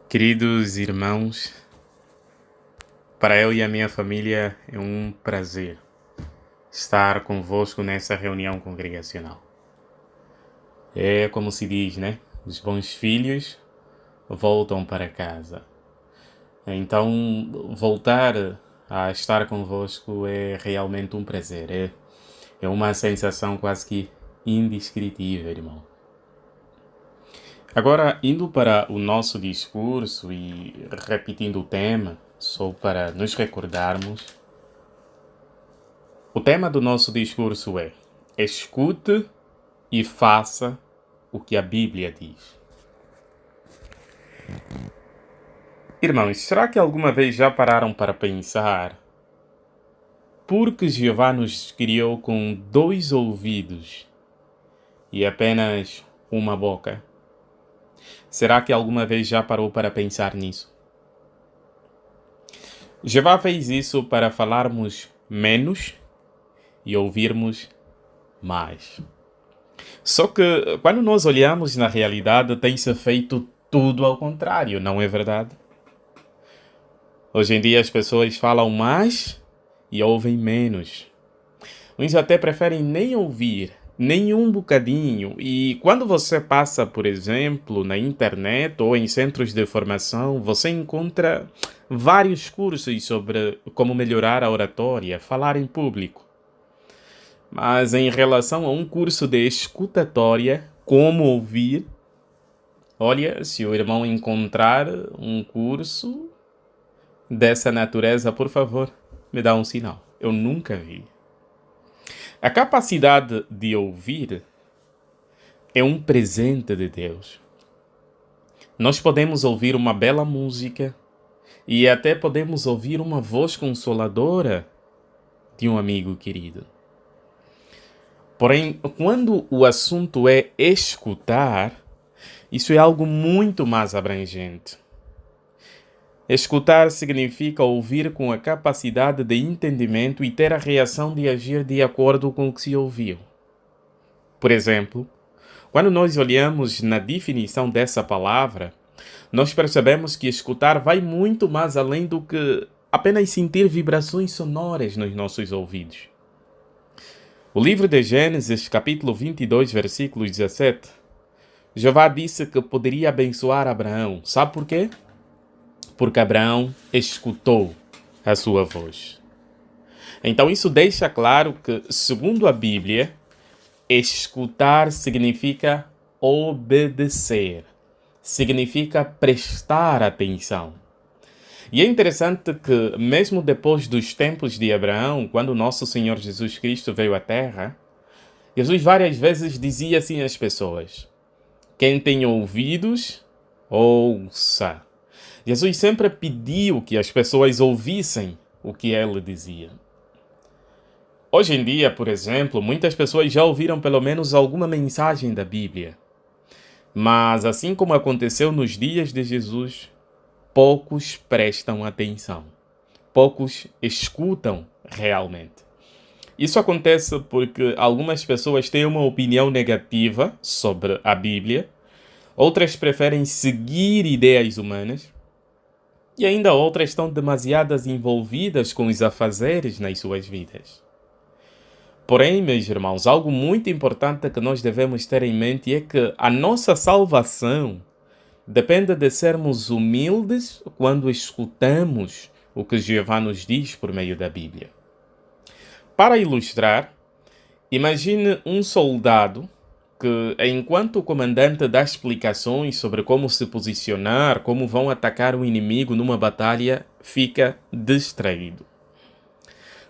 Queridos irmãos, para eu e a minha família é um prazer estar convosco nessa reunião congregacional. É como se diz, né? Os bons filhos voltam para casa. Então, voltar a estar convosco é realmente um prazer. É uma sensação quase que indescritível, irmão. Agora, indo para o nosso discurso e repetindo o tema, só para nos recordarmos, o tema do nosso discurso é: escute e faça o que a Bíblia diz. Irmãos, será que alguma vez já pararam para pensar por que Jeová nos criou com 2 ouvidos e apenas uma boca? Será que alguma vez já parou para pensar nisso? Jeová fez isso para falarmos menos e ouvirmos mais. Só que quando nós olhamos na realidade, tem-se feito tudo ao contrário, não é verdade? Hoje em dia as pessoas falam mais e ouvem menos. Uns até preferem nem ouvir, nem um bocadinho. E quando você passa, por exemplo, na internet ou em centros de formação, você encontra vários cursos sobre como melhorar a oratória, falar em público. Mas em relação a um curso de escutatória, como ouvir, olha, se o irmão encontrar um curso dessa natureza, por favor, me dá um sinal. Eu nunca vi. A capacidade de ouvir é um presente de Deus. Nós podemos ouvir uma bela música e até podemos ouvir uma voz consoladora de um amigo querido. Porém, quando o assunto é escutar, isso é algo muito mais abrangente. Escutar significa ouvir com a capacidade de entendimento e ter a reação de agir de acordo com o que se ouviu. Por exemplo, quando nós olhamos na definição dessa palavra, nós percebemos que escutar vai muito mais além do que apenas sentir vibrações sonoras nos nossos ouvidos. O livro de Gênesis, capítulo 22, versículo 17, Jeová disse que poderia abençoar Abraão. Sabe por quê? Porque Abraão escutou a sua voz. Então isso deixa claro que, segundo a Bíblia, escutar significa obedecer, significa prestar atenção. E é interessante que, mesmo depois dos tempos de Abraão, quando o nosso Senhor Jesus Cristo veio à Terra, Jesus várias vezes dizia assim às pessoas: quem tem ouvidos, ouça. Jesus sempre pediu que as pessoas ouvissem o que ele dizia. Hoje em dia, por exemplo, muitas pessoas já ouviram pelo menos alguma mensagem da Bíblia. Mas, assim como aconteceu nos dias de Jesus, poucos prestam atenção. Poucos escutam realmente. Isso acontece porque algumas pessoas têm uma opinião negativa sobre a Bíblia, outras preferem seguir ideias humanas, e ainda outras estão demasiadas envolvidas com os afazeres nas suas vidas. Porém, meus irmãos, algo muito importante que nós devemos ter em mente é que a nossa salvação depende de sermos humildes quando escutamos o que Jeová nos diz por meio da Bíblia. Para ilustrar, imagine um soldado que, enquanto o comandante dá explicações sobre como se posicionar, como vão atacar o inimigo numa batalha, fica distraído.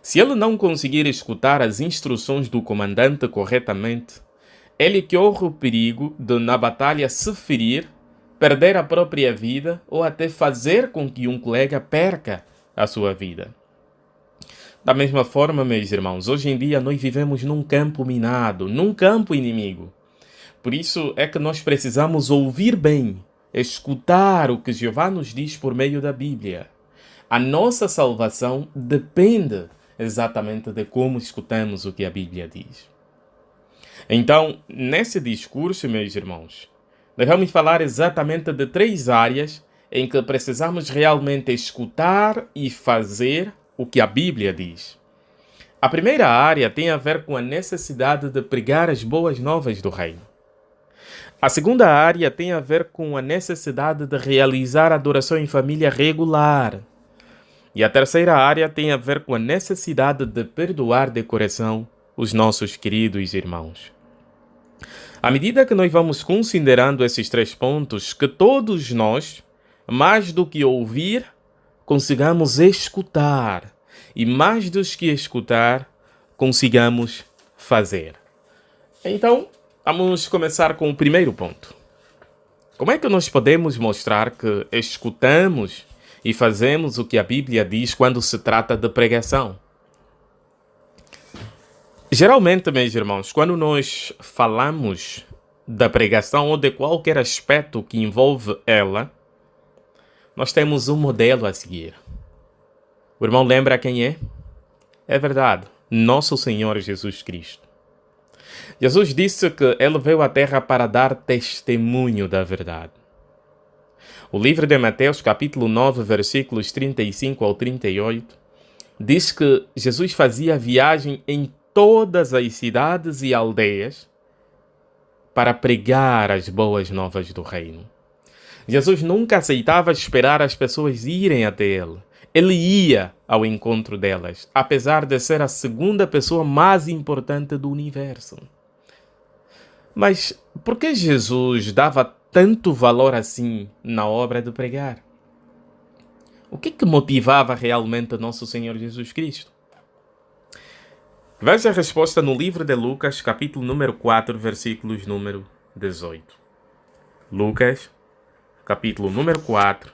Se ele não conseguir escutar as instruções do comandante corretamente, ele corre o perigo de, na batalha, se ferir, perder a própria vida ou até fazer com que um colega perca a sua vida. Da mesma forma, meus irmãos, hoje em dia nós vivemos num campo minado, num campo inimigo. Por isso é que nós precisamos ouvir bem, escutar o que Jeová nos diz por meio da Bíblia. A nossa salvação depende exatamente de como escutamos o que a Bíblia diz. Então, nesse discurso, meus irmãos, nós vamos falar exatamente de 3 áreas em que precisamos realmente escutar e fazer o que a Bíblia diz. A primeira área tem a ver com a necessidade de pregar as boas novas do reino. A segunda área tem a ver com a necessidade de realizar adoração em família regular. E a terceira área tem a ver com a necessidade de perdoar de coração os nossos queridos irmãos. À medida que nós vamos considerando esses 3 pontos, que todos nós, mais do que ouvir, consigamos escutar. E mais do que escutar, consigamos fazer. Então, vamos começar com o primeiro ponto. Como é que nós podemos mostrar que escutamos e fazemos o que a Bíblia diz quando se trata de pregação? Geralmente, meus irmãos, quando nós falamos da pregação ou de qualquer aspecto que envolve ela, nós temos um modelo a seguir. O irmão lembra quem é? É verdade, nosso Senhor Jesus Cristo. Jesus disse que ele veio à terra para dar testemunho da verdade. O livro de Mateus, capítulo 9, versículos 35 ao 38, diz que Jesus fazia viagem em todas as cidades e aldeias para pregar as boas novas do reino. Jesus nunca aceitava esperar as pessoas irem até ele. Ele ia ao encontro delas, apesar de ser a segunda pessoa mais importante do universo. Mas por que Jesus dava tanto valor assim na obra de pregar? O que motivava realmente nosso Senhor Jesus Cristo? Veja a resposta no livro de Lucas, capítulo número 4, versículos número 18. Lucas, capítulo número 4,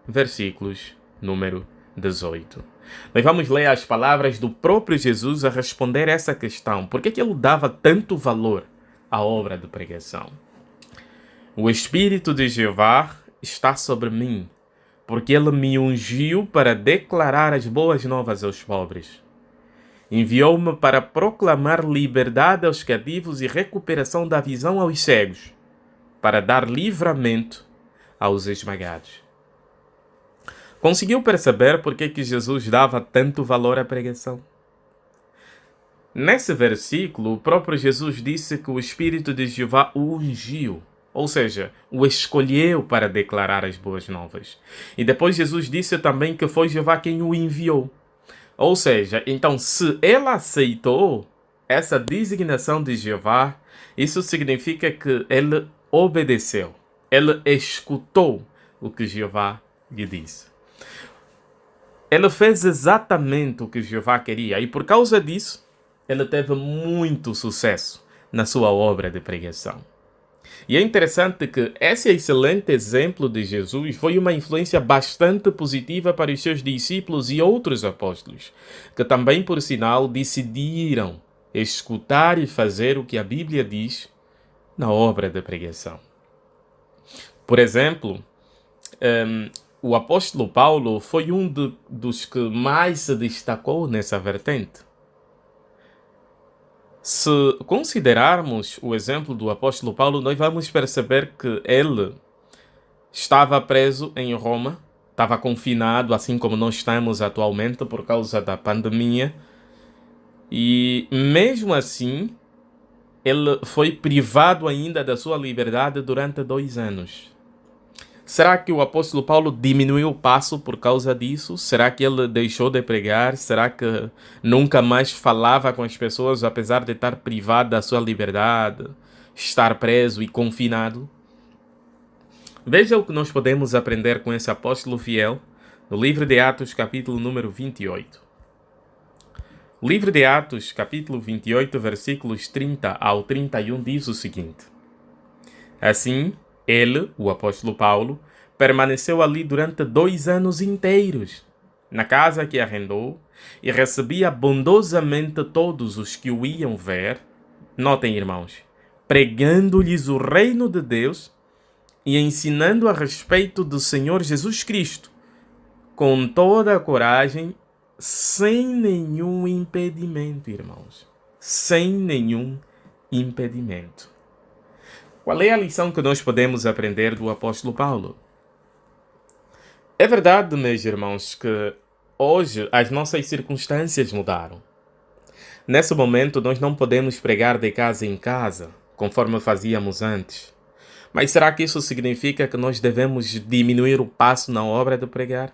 versículos número 18. Nós vamos ler as palavras do próprio Jesus a responder essa questão. Por que ele dava tanto valor à obra de pregação? O Espírito de Jeová está sobre mim, porque ele me ungiu para declarar as boas novas aos pobres. Enviou-me para proclamar liberdade aos cativos e recuperação da visão aos cegos, para dar livramento aos esmagados. Conseguiu perceber por que Jesus dava tanto valor à pregação? Nesse versículo, o próprio Jesus disse que o Espírito de Jeová o ungiu, ou seja, o escolheu para declarar as boas novas. E depois Jesus disse também que foi Jeová quem o enviou. Ou seja, então se ele aceitou essa designação de Jeová, isso significa que ele obedeceu, ele escutou o que Jeová lhe disse. Ele fez exatamente o que Jeová queria e por causa disso, ele teve muito sucesso na sua obra de pregação. E é interessante que esse excelente exemplo de Jesus foi uma influência bastante positiva para os seus discípulos e outros apóstolos, que também, por sinal, decidiram escutar e fazer o que a Bíblia diz na obra de pregação. Por exemplo, o apóstolo Paulo foi um dos que mais se destacou nessa vertente. Se considerarmos o exemplo do apóstolo Paulo, nós vamos perceber que ele estava preso em Roma, estava confinado, assim como nós estamos atualmente por causa da pandemia, e mesmo assim, ele foi privado ainda da sua liberdade durante 2 anos. Será que o apóstolo Paulo diminuiu o passo por causa disso? Será que ele deixou de pregar? Será que nunca mais falava com as pessoas, apesar de estar privado da sua liberdade, estar preso e confinado? Veja o que nós podemos aprender com esse apóstolo fiel no livro de Atos, capítulo número 28. O livro de Atos, capítulo 28, versículos 30 ao 31, diz o seguinte: Assim, ele, o apóstolo Paulo, permaneceu ali durante 2 anos inteiros, na casa que arrendou, e recebia bondosamente todos os que o iam ver, notem irmãos, pregando-lhes o reino de Deus e ensinando a respeito do Senhor Jesus Cristo, com toda a coragem, sem nenhum impedimento, irmãos, sem nenhum impedimento. Qual é a lição que nós podemos aprender do apóstolo Paulo? É verdade, meus irmãos, que hoje as nossas circunstâncias mudaram. Nesse momento, nós não podemos pregar de casa em casa, conforme fazíamos antes. Mas será que isso significa que nós devemos diminuir o passo na obra de pregar?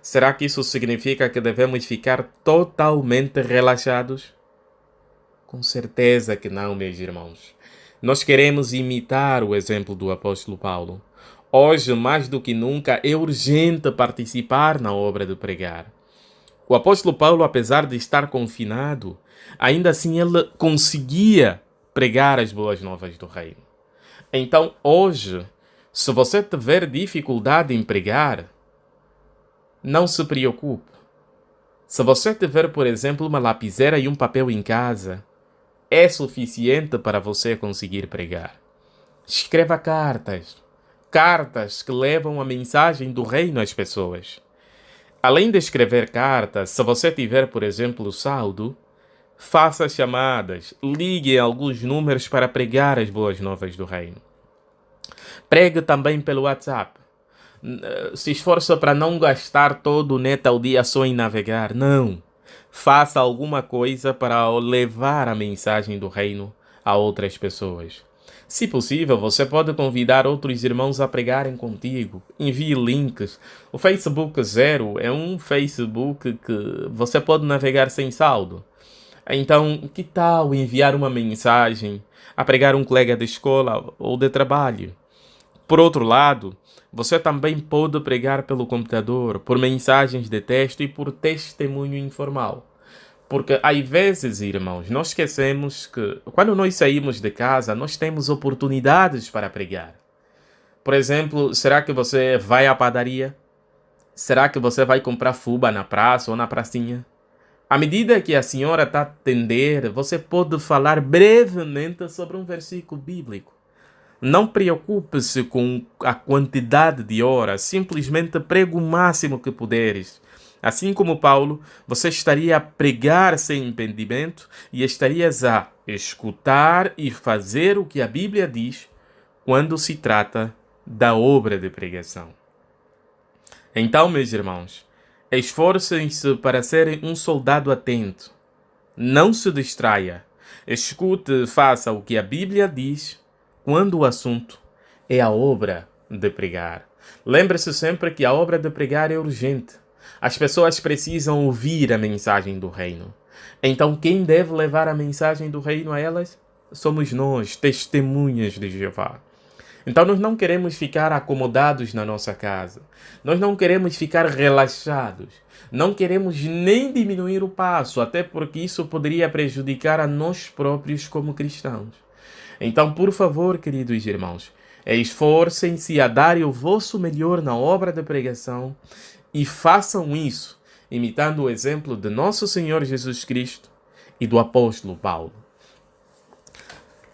Será que isso significa que devemos ficar totalmente relaxados? Com certeza que não, meus irmãos. Nós queremos imitar o exemplo do apóstolo Paulo. Hoje, mais do que nunca, é urgente participar na obra de pregar. O apóstolo Paulo, apesar de estar confinado, ainda assim ele conseguia pregar as boas novas do reino. Então, hoje, se você tiver dificuldade em pregar, não se preocupe. Se você tiver, por exemplo, uma lapiseira e um papel em casa, é suficiente para você conseguir pregar. Escreva cartas. Cartas que levam a mensagem do reino às pessoas. Além de escrever cartas, se você tiver, por exemplo, saldo, faça chamadas, ligue alguns números para pregar as boas novas do reino. Pregue também pelo WhatsApp. Se esforça para não gastar todo o net ao dia só em navegar. Não. Faça alguma coisa para levar a mensagem do reino a outras pessoas. Se possível, você pode convidar outros irmãos a pregarem contigo. Envie links. O Facebook Zero é um Facebook que você pode navegar sem saldo. Então, que tal enviar uma mensagem a pregar um colega de escola ou de trabalho? Por outro lado, você também pode pregar pelo computador, por mensagens de texto e por testemunho informal. Porque, às vezes, irmãos, nós esquecemos que, quando nós saímos de casa, nós temos oportunidades para pregar. Por exemplo, será que você vai à padaria? Será que você vai comprar fuba na praça ou na pracinha? À medida que a senhora está a atender, você pode falar brevemente sobre um versículo bíblico. Não preocupe-se com a quantidade de horas, simplesmente pregue o máximo que puderes. Assim como Paulo, você estaria a pregar sem impedimento e estarias a escutar e fazer o que a Bíblia diz quando se trata da obra de pregação. Então, meus irmãos, esforcem-se para serem um soldado atento. Não se distraia. Escute e faça o que a Bíblia diz quando o assunto é a obra de pregar. Lembre-se sempre que a obra de pregar é urgente. As pessoas precisam ouvir a mensagem do reino. Então, quem deve levar a mensagem do reino a elas? Somos nós, testemunhas de Jeová. Então, nós não queremos ficar acomodados na nossa casa. Nós não queremos ficar relaxados. Não queremos nem diminuir o passo, até porque isso poderia prejudicar a nós próprios como cristãos. Então, por favor, queridos irmãos, esforcem-se a darem o vosso melhor na obra de pregação e façam isso, imitando o exemplo de nosso Senhor Jesus Cristo e do apóstolo Paulo.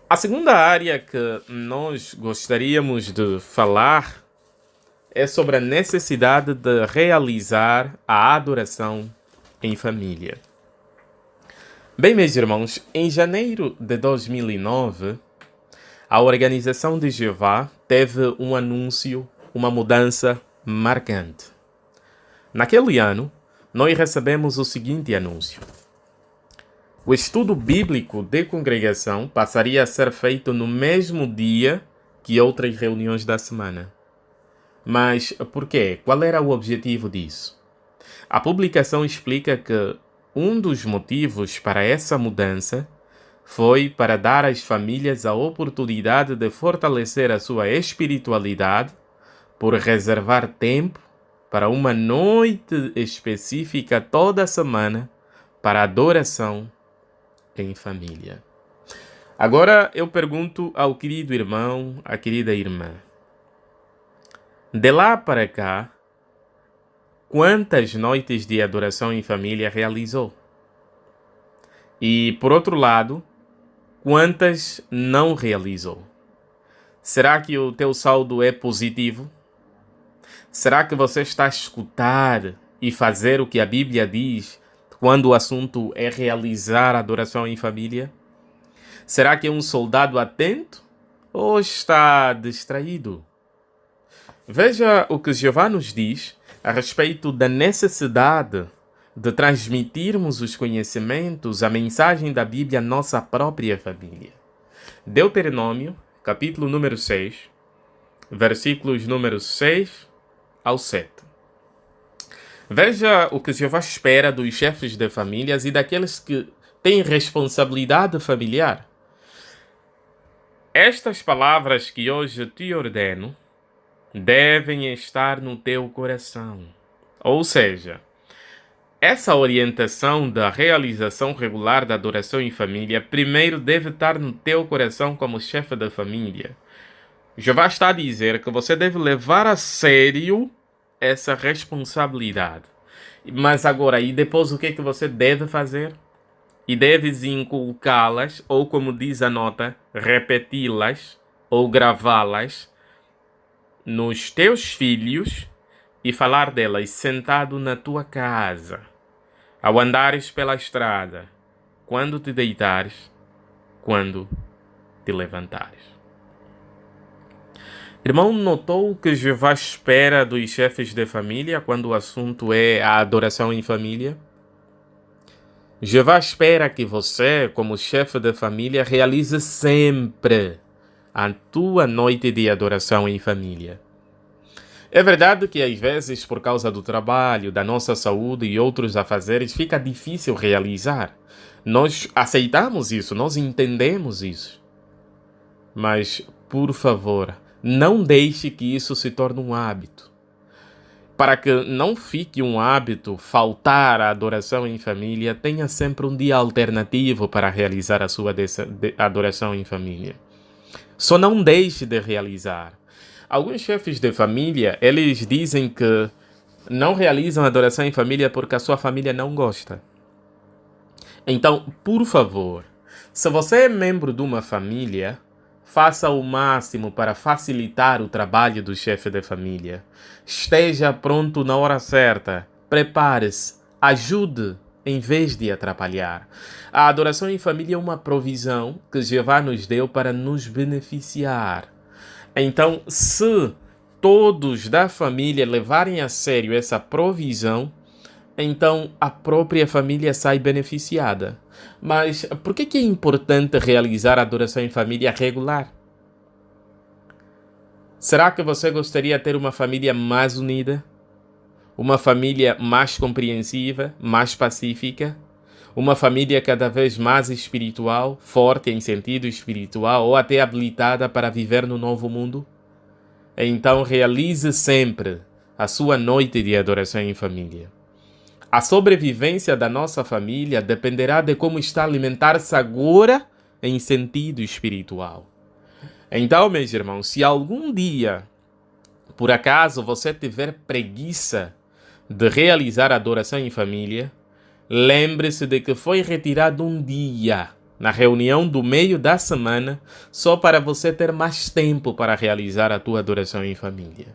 A segunda área que nós gostaríamos de falar é sobre a necessidade de realizar a adoração em família. Bem, meus irmãos, em janeiro de 2009, a Organização de Jeová teve um anúncio, uma mudança marcante. Naquele ano, nós recebemos o seguinte anúncio. O estudo bíblico de congregação passaria a ser feito no mesmo dia que outras reuniões da semana. Mas por quê? Qual era o objetivo disso? A publicação explica que um dos motivos para essa mudança foi para dar às famílias a oportunidade de fortalecer a sua espiritualidade por reservar tempo para uma noite específica toda semana para adoração em família. Agora eu pergunto ao querido irmão, à querida irmã, de lá para cá, quantas noites de adoração em família realizou? E, por outro lado, quantas não realizou? Será que o teu saldo é positivo? Será que você está a escutar e fazer o que a Bíblia diz quando o assunto é realizar a adoração em família? Será que é um soldado atento ou está distraído? Veja o que Jeová nos diz a respeito da necessidade de transmitirmos os conhecimentos, a mensagem da Bíblia à nossa própria família. Deuteronômio, capítulo número 6, versículos número 6 ao 7. Veja o que Jeová espera dos chefes de famílias e daqueles que têm responsabilidade familiar. Estas palavras que hoje te ordeno devem estar no teu coração. Ou seja, essa orientação da realização regular da adoração em família primeiro deve estar no teu coração como chefe da família. Jeová está a dizer que você deve levar a sério essa responsabilidade. Mas agora, e depois o que é que você deve fazer? E deves inculcá-las, ou como diz a nota, repeti-las ou gravá-las nos teus filhos e falar delas sentado na tua casa, ao andares pela estrada, quando te deitares, quando te levantares. Irmão, notou o que Jeová espera dos chefes de família quando o assunto é a adoração em família? Jeová espera que você, como chefe de família, realize sempre a tua noite de adoração em família. É verdade que às vezes, por causa do trabalho, da nossa saúde e outros afazeres, fica difícil realizar. Nós aceitamos isso, nós entendemos isso. Mas, por favor, não deixe que isso se torne um hábito. Para que não fique um hábito faltar à adoração em família, tenha sempre um dia alternativo para realizar a sua adoração em família. Só não deixe de realizar. Alguns chefes de família, eles dizem que não realizam a adoração em família porque a sua família não gosta. Então, por favor, se você é membro de uma família, faça o máximo para facilitar o trabalho do chefe de família. Esteja pronto na hora certa. Prepare-se. Ajude em vez de atrapalhar. A adoração em família é uma provisão que Jeová nos deu para nos beneficiar. Então, se todos da família levarem a sério essa provisão, então a própria família sai beneficiada. Mas por que é importante realizar a adoração em família regular? Será que você gostaria de ter uma família mais unida? Uma família mais compreensiva, mais pacífica? Uma família cada vez mais espiritual, forte em sentido espiritual ou até habilitada para viver no novo mundo? Então realize sempre a sua noite de adoração em família. A sobrevivência da nossa família dependerá de como está alimentar-se agora em sentido espiritual. Então, meus irmãos, se algum dia, por acaso, você tiver preguiça de realizar a adoração em família, lembre-se de que foi retirado um dia na reunião do meio da semana só para você ter mais tempo para realizar a tua adoração em família.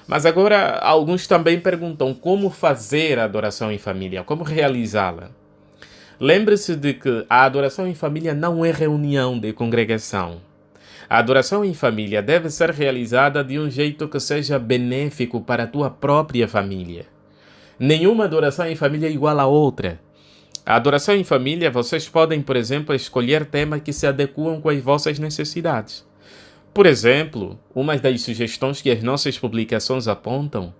Mas agora, alguns também perguntam como fazer a adoração em família, como realizá-la. Lembre-se de que a adoração em família não é reunião de congregação. A adoração em família deve ser realizada de um jeito que seja benéfico para a tua própria família. Nenhuma adoração em família é igual a outra. A adoração em família, vocês podem, por exemplo, escolher temas que se adequam com as vossas necessidades. Por exemplo, uma das sugestões que as nossas publicações apontam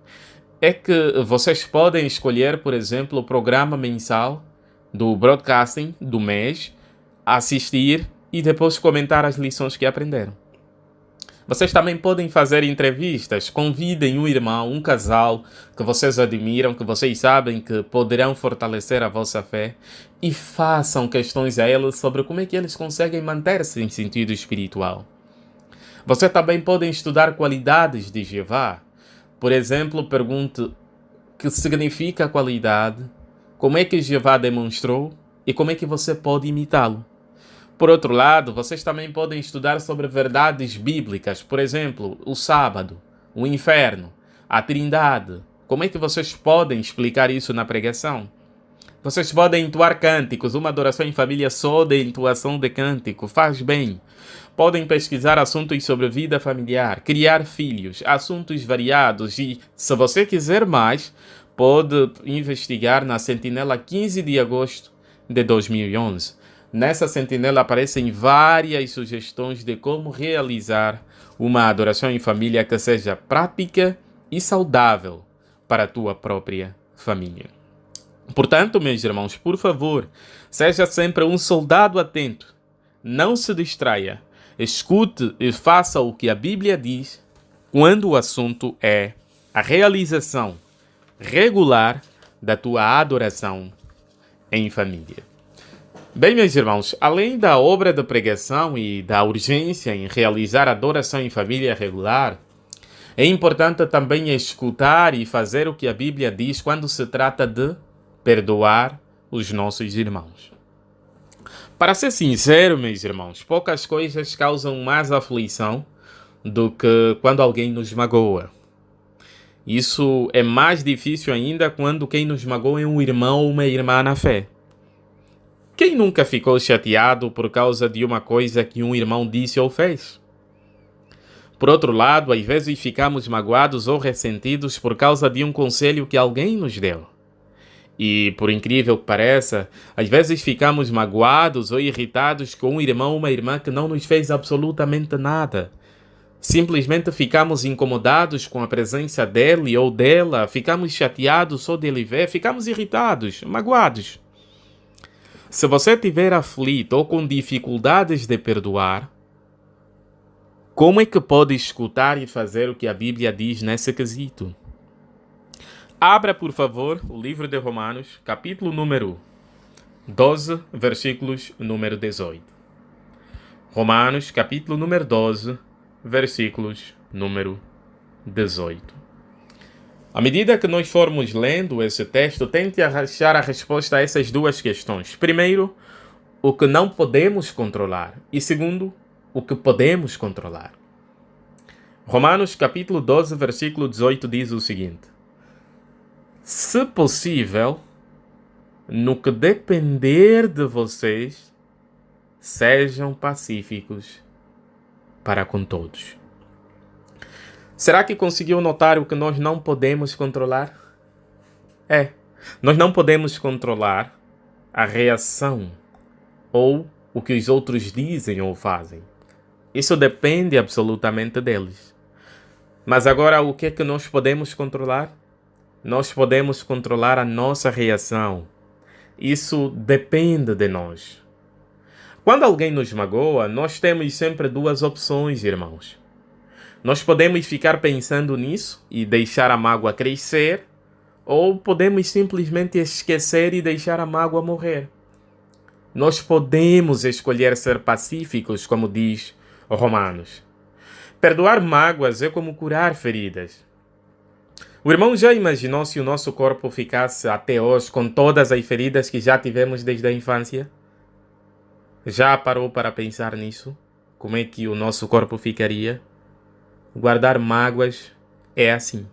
é que vocês podem escolher, por exemplo, o programa mensal do broadcasting do mês, assistir e depois comentar as lições que aprenderam. Vocês também podem fazer entrevistas, convidem um irmão, um casal que vocês admiram, que vocês sabem que poderão fortalecer a vossa fé e façam questões a eles sobre como é que eles conseguem manter-se em sentido espiritual. Você também pode estudar qualidades de Jeová. Por exemplo, pergunte o que significa qualidade, como é que Jeová demonstrou e como é que você pode imitá-lo. Por outro lado, vocês também podem estudar sobre verdades bíblicas, por exemplo, o sábado, o inferno, a trindade. Como é que vocês podem explicar isso na pregação? Vocês podem entoar cânticos, uma adoração em família só de entoação de cântico, faz bem. podem pesquisar assuntos sobre vida familiar, criar filhos, assuntos variados e, se você quiser mais, pode investigar na Sentinela 15 de agosto de 2011. Nessa sentinela aparecem várias sugestões de como realizar uma adoração em família que seja prática e saudável para a tua própria família. Portanto, meus irmãos, por favor, seja sempre um soldado atento. Não se distraia. Escute e faça o que a Bíblia diz quando o assunto é a realização regular da tua adoração em família. Bem, meus irmãos, além da obra de pregação e da urgência em realizar adoração em família regular, é importante também escutar e fazer o que a Bíblia diz quando se trata de perdoar os nossos irmãos. Para ser sincero, meus irmãos, poucas coisas causam mais aflição do que quando alguém nos magoa. Isso é mais difícil ainda quando quem nos magoa é um irmão ou uma irmã na fé. Quem nunca ficou chateado por causa de uma coisa que um irmão disse ou fez? Por outro lado, às vezes ficamos magoados ou ressentidos por causa de um conselho que alguém nos deu. E, por incrível que pareça, às vezes ficamos magoados ou irritados com um irmão ou uma irmã que não nos fez absolutamente nada. Simplesmente ficamos incomodados com a presença dele ou dela, ficamos chateados só dele ver, ficamos irritados, magoados. Se você estiver aflito ou com dificuldades de perdoar, como é que pode escutar e fazer o que a Bíblia diz nesse quesito? Abra, por favor, o livro de Romanos, capítulo número 12, versículos número 18. Romanos, capítulo número 12, versículos número 18. À medida que nós formos lendo esse texto, tente achar a resposta a essas duas questões. Primeiro, o que não podemos controlar. E segundo, o que podemos controlar. Romanos capítulo 12, versículo 18 diz o seguinte: se possível, no que depender de vocês, sejam pacíficos para com todos. Será que conseguiu notar o que nós não podemos controlar? Nós não podemos controlar a reação ou o que os outros dizem ou fazem. Isso depende absolutamente deles. Mas agora, o que é que nós podemos controlar? Nós podemos controlar a nossa reação. Isso depende de nós. Quando alguém nos magoa, nós temos sempre duas opções, irmãos. Nós podemos ficar pensando nisso e deixar a mágoa crescer, ou podemos simplesmente esquecer e deixar a mágoa morrer. Nós podemos escolher ser pacíficos, como diz Romanos. Perdoar mágoas é como curar feridas. O irmão já imaginou se o nosso corpo ficasse até hoje com todas as feridas que já tivemos desde a infância? Já parou para pensar nisso? Como é que o nosso corpo ficaria? Guardar mágoas é assim.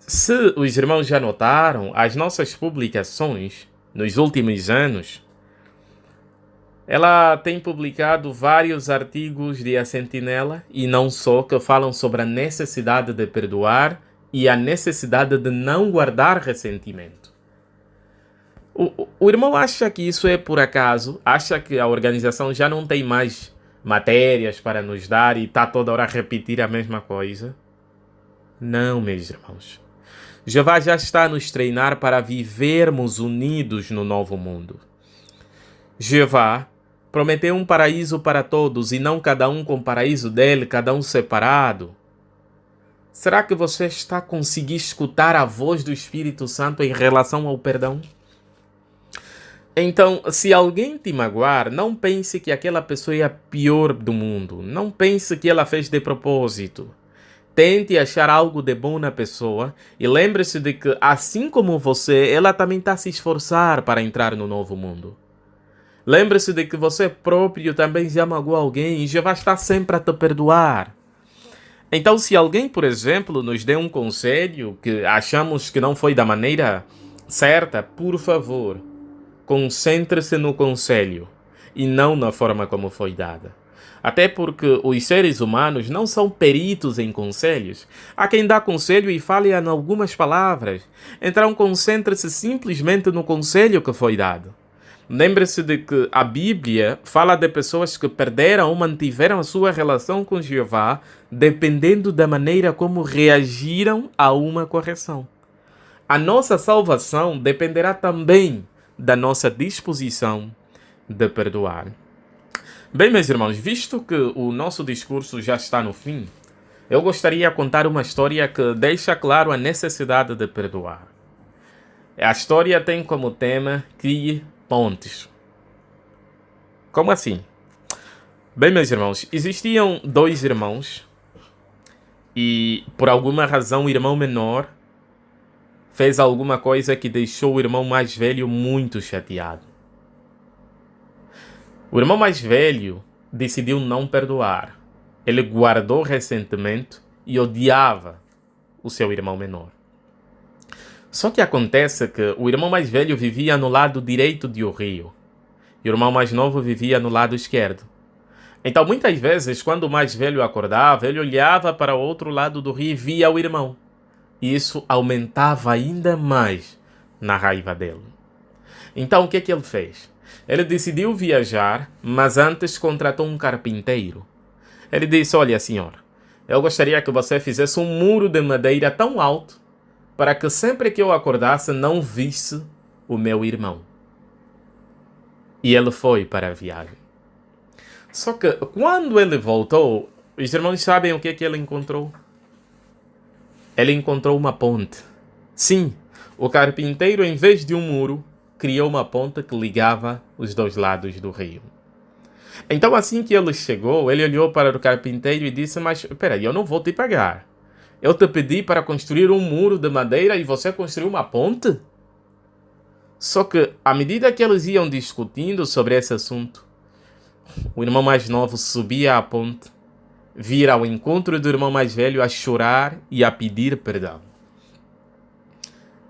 Se os irmãos já notaram, as nossas publicações nos últimos anos, ela tem publicado vários artigos de A Sentinela, e não só, que falam sobre a necessidade de perdoar e a necessidade de não guardar ressentimento. O irmão acha que isso é por acaso? Acha que a organização já não tem mais matérias para nos dar e está toda hora a repetir a mesma coisa? Não, meus irmãos. Jeová já está a nos treinar para vivermos unidos no novo mundo. Jeová prometeu um paraíso para todos e não cada um com o paraíso dele, cada um separado. Será que você está conseguindo escutar a voz do Espírito Santo em relação ao perdão? Então, se alguém te magoar, não pense que aquela pessoa é a pior do mundo. Não pense que ela fez de propósito. Tente achar algo de bom na pessoa e lembre-se de que, assim como você, ela também está a se esforçar para entrar no novo mundo. Lembre-se de que você próprio também já magoou alguém e já vai estar sempre a te perdoar. Então, se alguém, por exemplo, nos deu um conselho que achamos que não foi da maneira certa, por favor, concentre-se no conselho e não na forma como foi dada. Até porque os seres humanos não são peritos em conselhos. Há quem dá conselho e fale em algumas palavras. Então concentre-se simplesmente no conselho que foi dado. Lembre-se de que a Bíblia fala de pessoas que perderam ou mantiveram a sua relação com Jeová dependendo da maneira como reagiram a uma correção. A nossa salvação dependerá também da nossa disposição de perdoar. Bem, meus irmãos, visto que o nosso discurso já está no fim, eu gostaria de contar uma história que deixa claro a necessidade de perdoar. A história tem como tema crie pontes. Como assim? Bem, meus irmãos, existiam dois irmãos e, por alguma razão, o irmão menor fez alguma coisa que deixou o irmão mais velho muito chateado. O irmão mais velho decidiu não perdoar. Ele guardou ressentimento e odiava o seu irmão menor. Só que acontece que o irmão mais velho vivia no lado direito do rio e o irmão mais novo vivia no lado esquerdo. Então, muitas vezes, quando o mais velho acordava, ele olhava para o outro lado do rio e via o irmão. E isso aumentava ainda mais na raiva dele. Então, o que ele fez? Ele decidiu viajar, mas antes contratou um carpinteiro. Ele disse, olha, senhor, eu gostaria que você fizesse um muro de madeira tão alto para que sempre que eu acordasse não visse o meu irmão. E ele foi para a viagem. Só que quando ele voltou, os irmãos sabem o que ele encontrou? Ele encontrou uma ponte. Sim, o carpinteiro, em vez de um muro, criou uma ponte que ligava os dois lados do rio. Então, assim que ele chegou, ele olhou para o carpinteiro e disse, mas espera aí, eu não vou te pagar. Eu te pedi para construir um muro de madeira e você construiu uma ponte? Só que, à medida que eles iam discutindo sobre esse assunto, o irmão mais novo subia à ponte, vira ao encontro do irmão mais velho a chorar e a pedir perdão.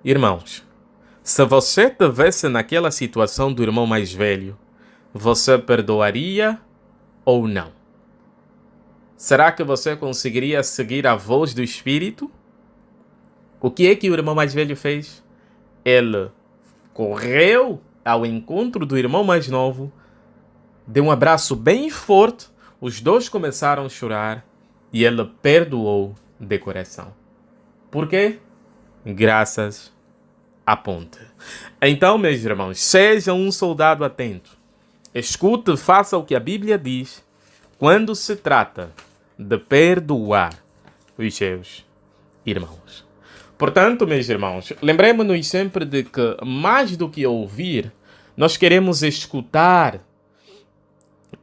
Irmãos, se você estivesse naquela situação do irmão mais velho, você perdoaria ou não? Será que você conseguiria seguir a voz do Espírito? O que é que o irmão mais velho fez? Ele correu ao encontro do irmão mais novo, deu um abraço bem forte, os dois começaram a chorar e ele perdoou de coração. Por quê? Graças à ponte. Então, meus irmãos, seja um soldado atento. Escute e faça o que a Bíblia diz quando se trata de perdoar os seus irmãos. Portanto, meus irmãos, lembremos-nos sempre de que, mais do que ouvir, nós queremos escutar.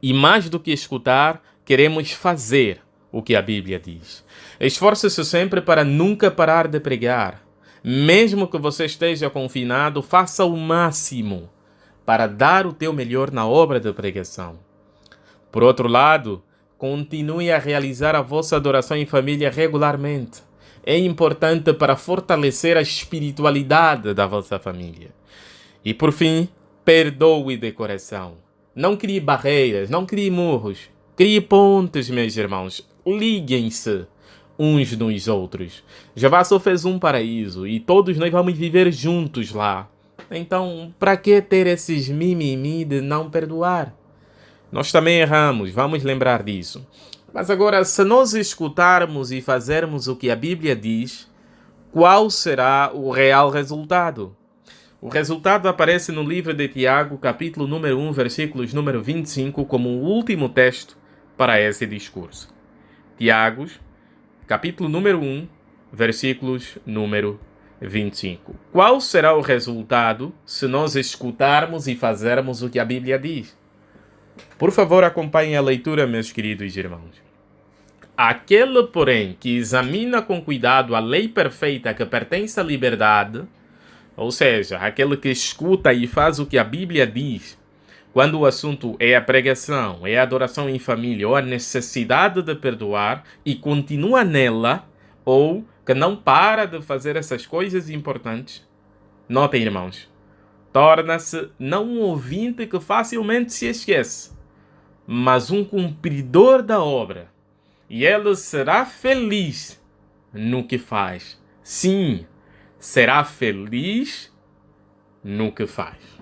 E mais do que escutar, queremos fazer o que a Bíblia diz. Esforce-se sempre para nunca parar de pregar. Mesmo que você esteja confinado, faça o máximo para dar o teu melhor na obra de pregação. Por outro lado, continue a realizar a vossa adoração em família regularmente. É importante para fortalecer a espiritualidade da vossa família. E por fim, perdoe de coração. Não crie barreiras, não crie muros. Crie pontes, meus irmãos. Liguem-se uns nos outros. Jeová só fez um paraíso e todos nós vamos viver juntos lá. Então, para que ter esses mimimi de não perdoar? Nós também erramos, vamos lembrar disso. Mas agora, se nós escutarmos e fazermos o que a Bíblia diz, qual será o real resultado? O resultado aparece no livro de Tiago, capítulo número 1, versículos número 25, como o último texto para esse discurso. Tiago, capítulo número 1, versículos número 25. Qual será o resultado se nós escutarmos e fazermos o que a Bíblia diz? Por favor, acompanhem a leitura, meus queridos irmãos. Aquele, porém, que examina com cuidado a lei perfeita que pertence à liberdade, ou seja, aquele que escuta e faz o que a Bíblia diz, quando o assunto é a pregação, é a adoração em família ou a necessidade de perdoar e continua nela, ou que não para de fazer essas coisas importantes, notem, irmãos, torna-se não um ouvinte que facilmente se esquece, mas um cumpridor da obra. E ele será feliz no que faz. Sim, será feliz no que faz.